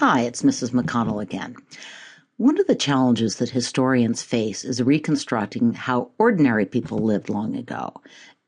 Hi, it's Mrs. McConnell again. One of the challenges that historians face is reconstructing how ordinary people lived long ago.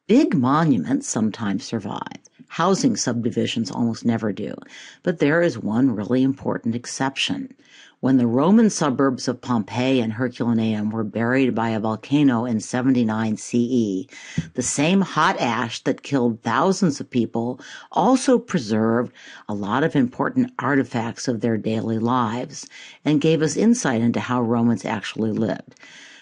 Big monuments sometimes survive. Housing subdivisions almost never do. But there is one really important exception. When the Roman suburbs of Pompeii and Herculaneum were buried by a volcano in 79 CE, the same hot ash that killed thousands of people also preserved a lot of important artifacts of their daily lives and gave us insight into how Romans actually lived.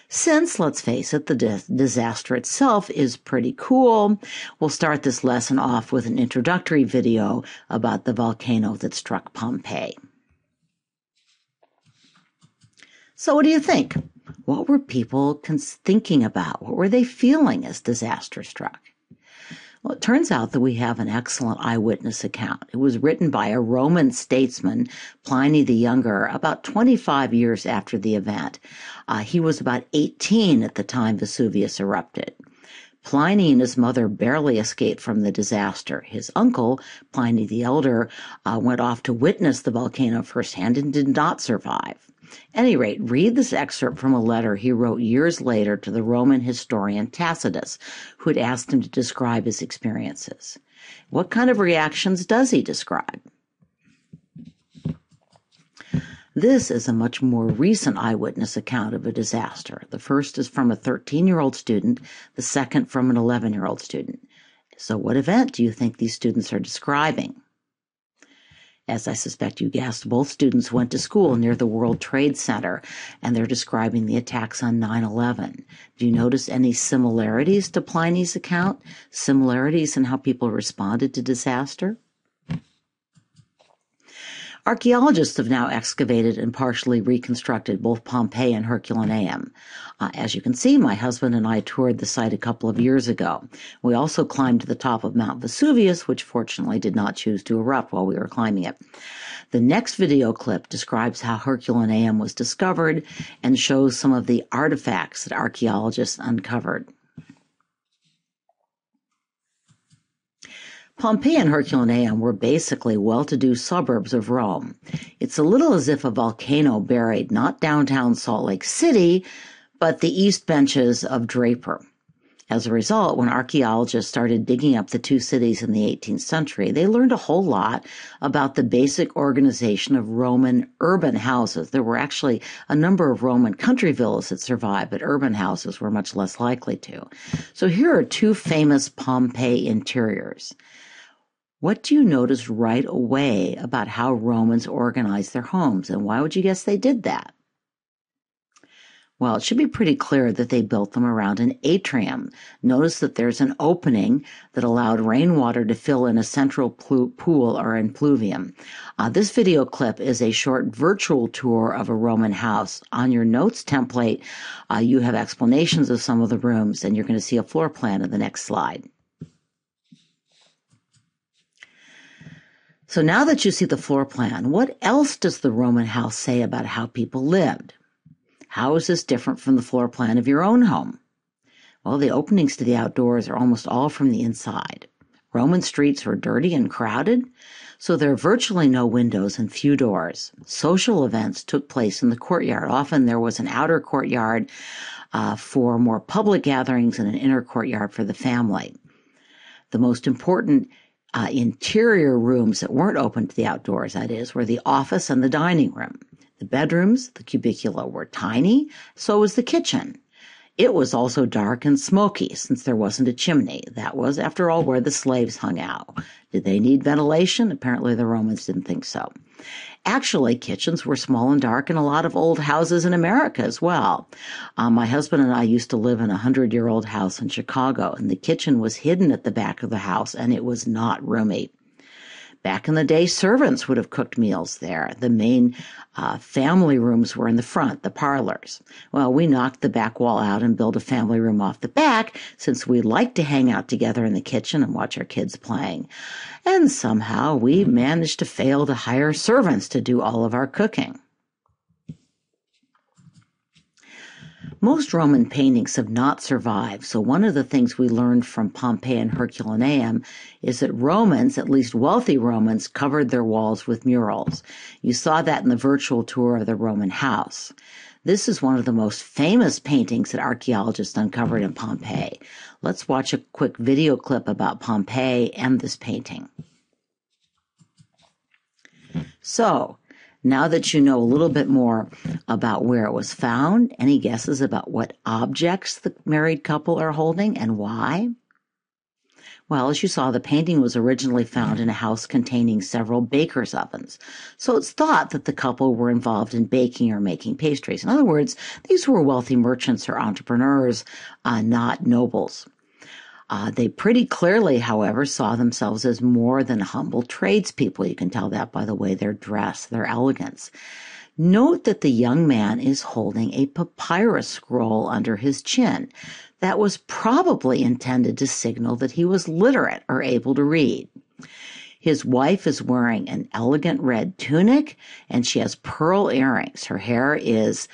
Since, let's face it, the disaster itself is pretty cool, we'll start this lesson off with an introductory video about the volcano that struck Pompeii. So what do you think? What were people thinking about? What were they feeling as disaster struck? Well, it turns out that we have an excellent eyewitness account. It was written by a Roman statesman, Pliny the Younger, about 25 years after the event. He was about 18 at the time Vesuvius erupted. Pliny and his mother barely escaped from the disaster. His uncle, Pliny the Elder, went off to witness the volcano firsthand and did not survive. At any rate, read this excerpt from a letter he wrote years later to the Roman historian Tacitus, who had asked him to describe his experiences. What kind of reactions does he describe? This is a much more recent eyewitness account of a disaster. The first is from a 13-year-old student, the second from an 11-year-old student. So what event do you think these students are describing? As I suspect you guessed, both students went to school near the World Trade Center, and they're describing the attacks on 9/11. Do you notice any similarities to Pliny's account? Similarities in how people responded to disaster? Archaeologists have now excavated and partially reconstructed both Pompeii and Herculaneum. As you can see, my husband and I toured the site a couple of years ago. We also climbed to the top of Mount Vesuvius, which fortunately did not choose to erupt while we were climbing it. The next video clip describes how Herculaneum was discovered and shows some of the artifacts that archaeologists uncovered. Pompeii and Herculaneum were basically well-to-do suburbs of Rome. It's a little as if a volcano buried not downtown Salt Lake City, but the east benches of Draper. As a result, when archaeologists started digging up the two cities in the 18th century, they learned a whole lot about the basic organization of Roman urban houses. There were actually a number of Roman country villas that survived, but urban houses were much less likely to. So here are two famous Pompeii interiors. What do you notice right away about how Romans organized their homes, and why would you guess they did that? Well, it should be pretty clear that they built them around an atrium. Notice that there's an opening that allowed rainwater to fill in a central pool or impluvium. This video clip is a short virtual tour of a Roman house. On your notes template, you have explanations of some of the rooms, and you're going to see a floor plan in the next slide. So now that you see the floor plan, what else does the Roman house say about how people lived? How is this different from the floor plan of your own home? Well, the openings to the outdoors are almost all from the inside. Roman streets were dirty and crowded, so there are virtually no windows and few doors. Social events took place in the courtyard. Often there was an outer courtyard for more public gatherings and an inner courtyard for the family. The most important interior rooms that weren't open to the outdoors, that is, were the office and the dining room. The bedrooms, the cubicula, were tiny, so was the kitchen. It was also dark and smoky, since there wasn't a chimney. That was, after all, where the slaves hung out. Did they need ventilation? Apparently the Romans didn't think so. Actually, kitchens were small and dark in a lot of old houses in America as well. My husband and I used to live in a 100-year-old house in Chicago, and the kitchen was hidden at the back of the house, and it was not roomy. Back in the day, servants would have cooked meals there. The main family rooms were in the front, the parlors. Well, we knocked the back wall out and built a family room off the back, since we liked to hang out together in the kitchen and watch our kids playing. And somehow we managed to fail to hire servants to do all of our cooking. Most Roman paintings have not survived, so one of the things we learned from Pompeii and Herculaneum is that Romans, at least wealthy Romans, covered their walls with murals. You saw that in the virtual tour of the Roman house. This is one of the most famous paintings that archaeologists uncovered in Pompeii. Let's watch a quick video clip about Pompeii and this painting. So, now that you know a little bit more about where it was found, any guesses about what objects the married couple are holding and why? Well, as you saw, the painting was originally found in a house containing several bakers' ovens. So it's thought that the couple were involved in baking or making pastries. In other words, these were wealthy merchants or entrepreneurs, not nobles. They pretty clearly, however, saw themselves as more than humble tradespeople. You can tell that by the way they're dressed, their elegance. Note that the young man is holding a papyrus scroll under his chin. That was probably intended to signal that he was literate or able to read. His wife is wearing an elegant red tunic, and she has pearl earrings. Her hair is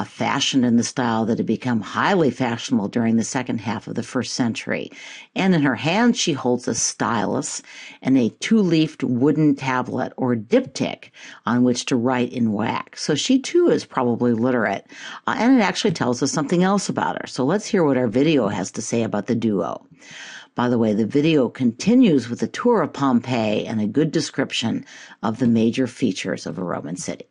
fashioned in the style that had become highly fashionable during the second half of the first century. And in her hand, she holds a stylus and a two-leafed wooden tablet or diptych on which to write in wax. So she, too, is probably literate. And it actually tells us something else about her. So let's hear what our video has to say about the duo. By the way, the video continues with a tour of Pompeii and a good description of the major features of a Roman city.